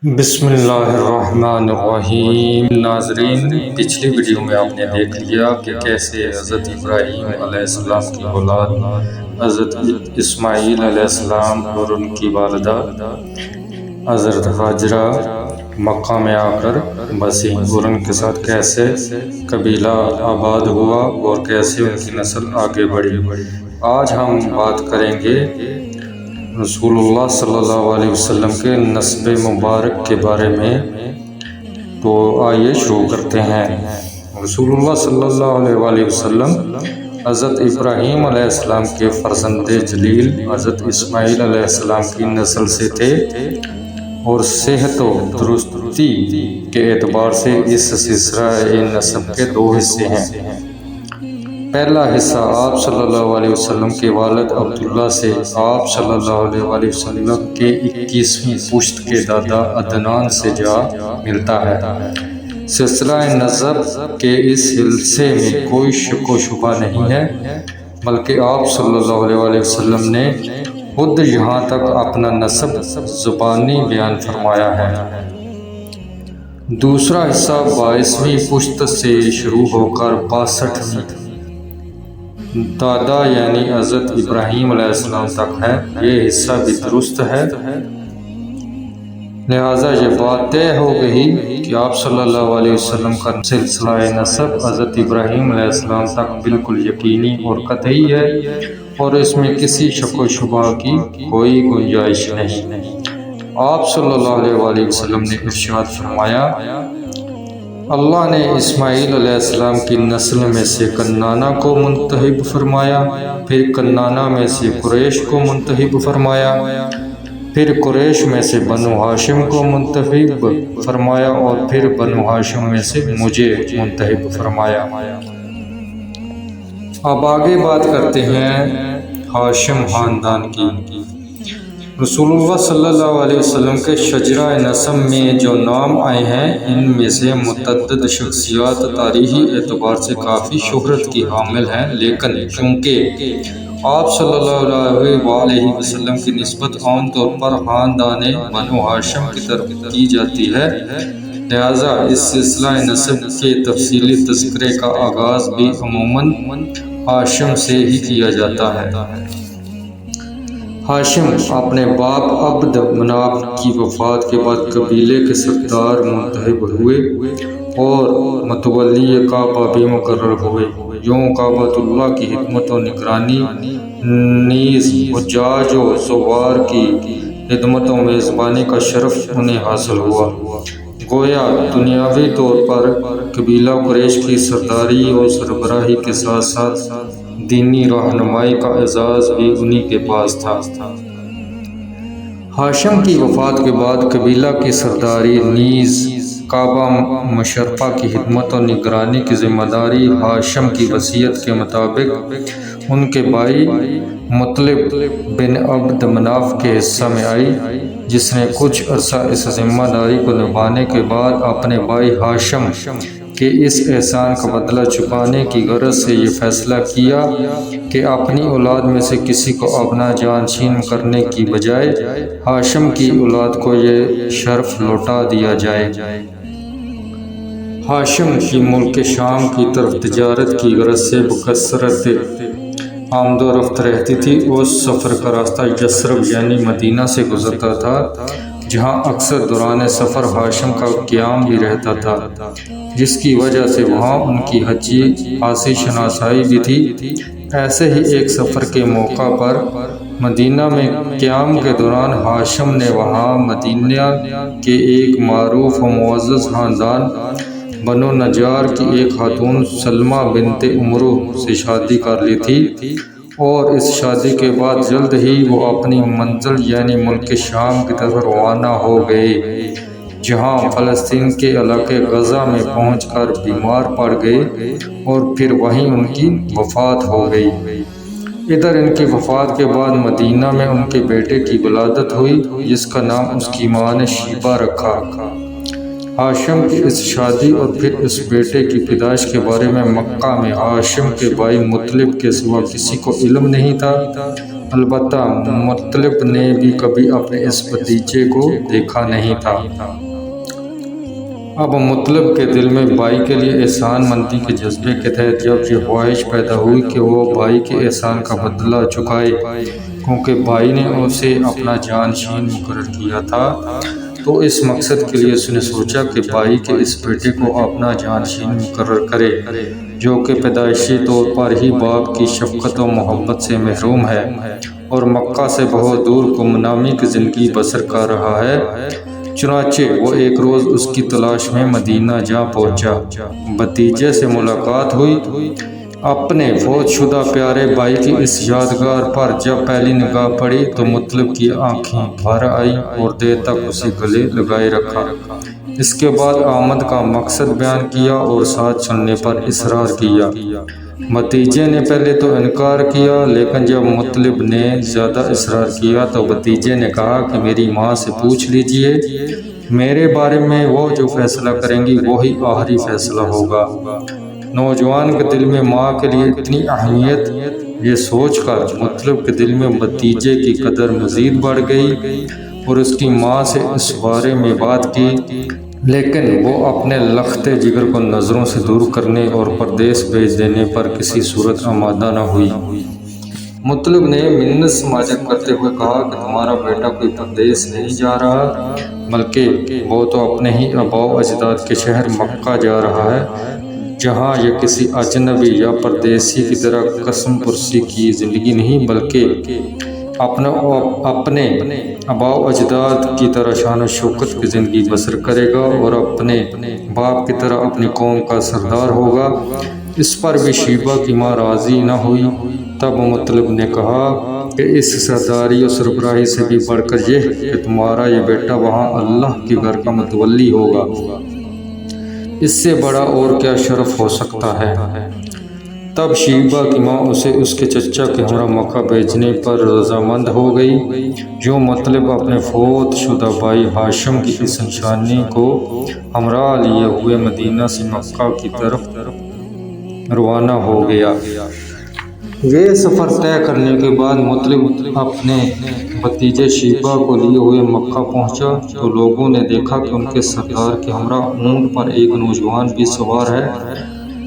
بسم اللہ الرحمن الرحیم۔ ناظرین، پچھلی ویڈیو میں آپ نے دیکھ لیا کہ کیسے حضرت ابراہیم علیہ السلام کی اولاد حضرت اسماعیل علیہ السلام اور ان کی والدہ حضرت ہاجرہ مکہ میں آ کر بسی اور ان کے ساتھ کیسے قبیلہ آباد ہوا اور کیسے ان کی نسل آگے بڑھی۔ آج ہم بات کریں گے رسول اللہ صلی اللہ علیہ وسلم کے نسب مبارک کے بارے میں۔ تو آئیے شروع کرتے ہیں۔ رسول اللہ صلی اللہ علیہ وسلم حضرت ابراہیم علیہ السلام کے فرزند جلیل حضرت اسماعیل علیہ السلام کی نسل سے تھے، اور صحت و درستی کے اعتبار سے اس سلسلہ نسب کے دو حصے ہیں۔ پہلا حصہ آپ صلی اللہ علیہ وسلم کے والد عبداللہ سے آپ صلی اللہ علیہ وسلم کے 21ویں پشت کے دادا عدنان سے جا ملتا ہے۔ سلسلہ نسب کے اس حصے میں کوئی شک و شبہ نہیں ہے، بلکہ آپ صلی اللہ علیہ وسلم نے خود یہاں تک اپنا نسب زبانی بیان فرمایا ہے۔ دوسرا حصہ 22ویں پشت سے شروع ہو کر 62ویں دادا یعنی حضرت ابراہیم علیہ السلام تک ہے۔ یہ حصہ بھی درست ہے، لہٰذا یہ بات طے ہو گئی کہ آپ صلی اللہ علیہ وسلم کا سلسلہ نسب حضرت ابراہیم علیہ السلام تک بالکل یقینی اور قطعی ہے، اور اس میں کسی شک و شبہ کی کوئی گنجائش نہیں۔ آپ صلی اللہ علیہ وسلم نے ارشاد فرمایا، اللہ نے اسماعیل علیہ السلام کی نسل میں سے کنعانہ کو منتخب فرمایا، پھر کنعانہ میں سے قریش کو منتخب فرمایا، پھر قریش میں سے بنو ہاشم کو منتخب فرمایا، اور پھر بنو ہاشم میں سے مجھے منتخب فرمایا۔ اب آگے بات کرتے ہیں ہاشم خاندان کی۔ رسول اللہ صلی اللہ علیہ وسلم کے شجرہ نسب میں جو نام آئے ہیں، ان میں سے متعدد شخصیات تاریخی اعتبار سے کافی شہرت کی حامل ہیں، لیکن چونکہ آپ صلی اللہ علیہ وسلم کی نسبت عام طور پر خاندان بنو ہاشم کی طرف کی جاتی ہے، لہٰذا اس سلسلہ نسب کے تفصیلی تذکرے کا آغاز بھی عموماً ہاشم سے ہی کیا جاتا ہے۔ ہاشم اپنے باپ عبد مناف کی وفات کے بعد قبیلے کے سردار منتخب ہوئے اور متولی کعبہ بھی مقرر ہوئے۔ یوں کعبۃ اللہ کی خدمت و نگرانی نیز حجاج و زوار کی خدمت و میزبانی کا شرف انہیں حاصل ہوا۔ گویا دنیاوی طور پر قبیلہ قریش کی سرداری اور سربراہی کے ساتھ ساتھ دینی رہنمائی کا اعزاز بھی انہی کے پاس تھا۔ ہاشم کی وفات کے بعد قبیلہ کی سرداری نیز کعبہ مشرفہ کی خدمت و نگرانی کی ذمہ داری ہاشم کی وصیت کے مطابق ان کے بھائی مطلب بن عبد مناف کے حصہ میں آئی، جس نے کچھ عرصہ اس ذمہ داری کو نبھانے کے بعد اپنے بھائی ہاشم کہ اس احسان کا بدلہ چکانے کی غرض سے یہ فیصلہ کیا کہ اپنی اولاد میں سے کسی کو اپنا جانشین کرنے کی بجائے ہاشم کی اولاد کو یہ شرف لوٹا دیا جائے۔ ہاشم کی ملک شام کی طرف تجارت کی غرض سے بکثرت آمد و رفت رہتی تھی۔ اس سفر کا راستہ یثرب یعنی مدینہ سے گزرتا تھا، جہاں اکثر دوران سفر ہاشم کا قیام بھی رہتا تھا، جس کی وجہ سے وہاں ان کی خاصی شناسائی بھی تھی۔ ایسے ہی ایک سفر کے موقع پر مدینہ میں قیام کے دوران ہاشم نے وہاں مدینہ کے ایک معروف و معزز خاندان بنو نجار کی ایک خاتون سلمہ بنت عمرو سے شادی کر لی تھی، اور اس شادی کے بعد جلد ہی وہ اپنی منزل یعنی ملک شام کی طرف روانہ ہو گئے، جہاں فلسطین کے علاقے غزہ میں پہنچ کر بیمار پڑ گئے اور پھر وہیں ان کی وفات ہو گئی۔ ادھر ان کی وفات کے بعد مدینہ میں ان کے بیٹے کی ولادت ہوئی، جس کا نام اس کی ماں نے شیبہ رکھا۔ ہاشم کی اس شادی اور پھر اس بیٹے کی پیدائش کے بارے میں مکہ میں ہاشم کے بھائی مطلب کے سوا کسی کو علم نہیں تھا۔ البتہ مطلب نے بھی کبھی اپنے اس بھتیجے کو دیکھا نہیں تھا۔ اب مطلب کے دل میں بھائی کے لیے احسان مندی کے جذبے کے تحت جب یہ خواہش پیدا ہوئی کہ وہ بھائی کے احسان کا بدلہ چکائے، کیونکہ بھائی نے اسے اپنا جانشین مقرر کیا تھا، تو اس مقصد کے لیے اس نے سوچا کہ بھائی کے اس بیٹے کو اپنا جانشین مقرر کرے، جو کہ پیدائشی طور پر ہی باپ کی شفقت و محبت سے محروم ہے اور مکہ سے بہت دور گمنامی کی زندگی بسر کر رہا ہے۔ چنانچہ وہ ایک روز اس کی تلاش میں مدینہ جا پہنچا۔ بھتیجے سے ملاقات ہوئی۔ اپنے فوت شدہ پیارے بھائی کی اس یادگار پر جب پہلی نگاہ پڑی تو مطلب کی آنکھیں بھر آئیں اور دیر تک اسے گلے لگائے رکھا۔ اس کے بعد آمد کا مقصد بیان کیا اور ساتھ چلنے پر اصرار کیا۔ بھتیجے نے پہلے تو انکار کیا، لیکن جب مطلب نے زیادہ اصرار کیا تو بھتیجے نے کہا کہ میری ماں سے پوچھ لیجئے، میرے بارے میں وہ جو فیصلہ کریں گی وہی آخری فیصلہ ہوگا۔ نوجوان کے دل میں ماں کے لیے اتنی اہمیت، یہ سوچ کر مطلب کے دل میں بھتیجے کی قدر مزید بڑھ گئی اور اس کی ماں سے اس بارے میں بات کی، لیکن وہ اپنے لخت جگر کو نظروں سے دور کرنے اور پردیس بھیج دینے پر کسی صورت آمادہ نہ ہوئی۔ مطلب نے منت سماجت کرتے ہوئے کہا کہ تمہارا بیٹا کوئی پردیس نہیں جا رہا، بلکہ وہ تو اپنے ہی آباء و اجداد کے شہر مکہ جا رہا ہے، جہاں یہ کسی اجنبی یا پردیسی کی طرح قسم پرسی کی زندگی نہیں بلکہ اپنے آباء و اجداد کی طرح شان و شوکت کی زندگی بسر کرے گا اور اپنے باپ کی طرح اپنی قوم کا سردار ہوگا۔ اس پر بھی شیبہ کی ماں راضی نہ ہوئی۔ تب مطلب نے کہا کہ اس سرداری و سربراہی سے بھی بڑھ کر یہ کہ تمہارا یہ بیٹا وہاں اللہ کے گھر کا متولی ہوگا، اس سے بڑا اور کیا شرف ہو سکتا ہے۔ تب شیبہ کی ماں اسے اس کے چچا کے ہمراہ مکہ بھیجنے پر رضامند ہو گئی۔ جو مطلب اپنے فوت شدہ بھائی ہاشم کی اس نشانی کو ہمراہ لیے ہوئے مدینہ سے مکہ کی طرف روانہ ہو گیا۔ یہ سفر طے کرنے کے بعد مطلب اپنے بھتیجے شیبہ کو لیے ہوئے مکہ پہنچا تو لوگوں نے دیکھا کہ ان کے سردار کے ہمراہ اونٹ پر ایک نوجوان بھی سوار ہے۔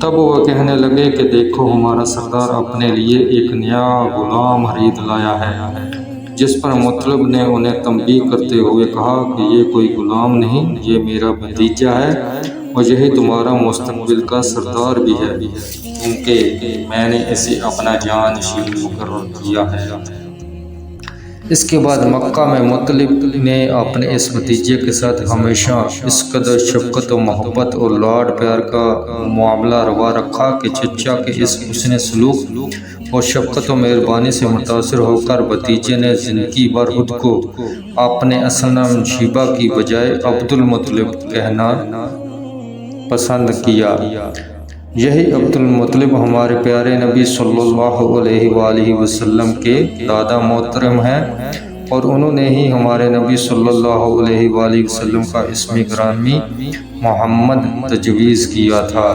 تب وہ کہنے لگے کہ دیکھو، ہمارا سردار اپنے لیے ایک نیا غلام خرید لایا ہے، جس پر مطلب نے انہیں تنبیہ کرتے ہوئے کہا کہ یہ کوئی غلام نہیں، یہ میرا بھتیجا ہے اور یہی تمہارا مستقبل کا سردار بھی ہے، کیونکہ میں نے اسے اپنا جانشین مقرر کیا ہے۔ اس کے بعد مکہ میں مطلب نے اپنے اس بھتیجے کے ساتھ ہمیشہ اس قدر شفقت و محبت اور لاڈ پیار کا معاملہ روا رکھا کہ چچا کے اس حسن سلوک اور شفقت و مہربانی سے متاثر ہو کر بھتیجے نے زندگی بھر خود کو اپنے اصل نام شیبہ کی بجائے عبد المطلب کہنا پسند کیا۔ یہی عبد المطلب ہمارے پیارے نبی صلی اللہ علیہ وآلہ وسلم کے دادا محترم ہیں، اور انہوں نے ہی ہمارے نبی صلی اللہ علیہ وآلہ وسلم کا اسم گرامی محمد تجویز کیا تھا۔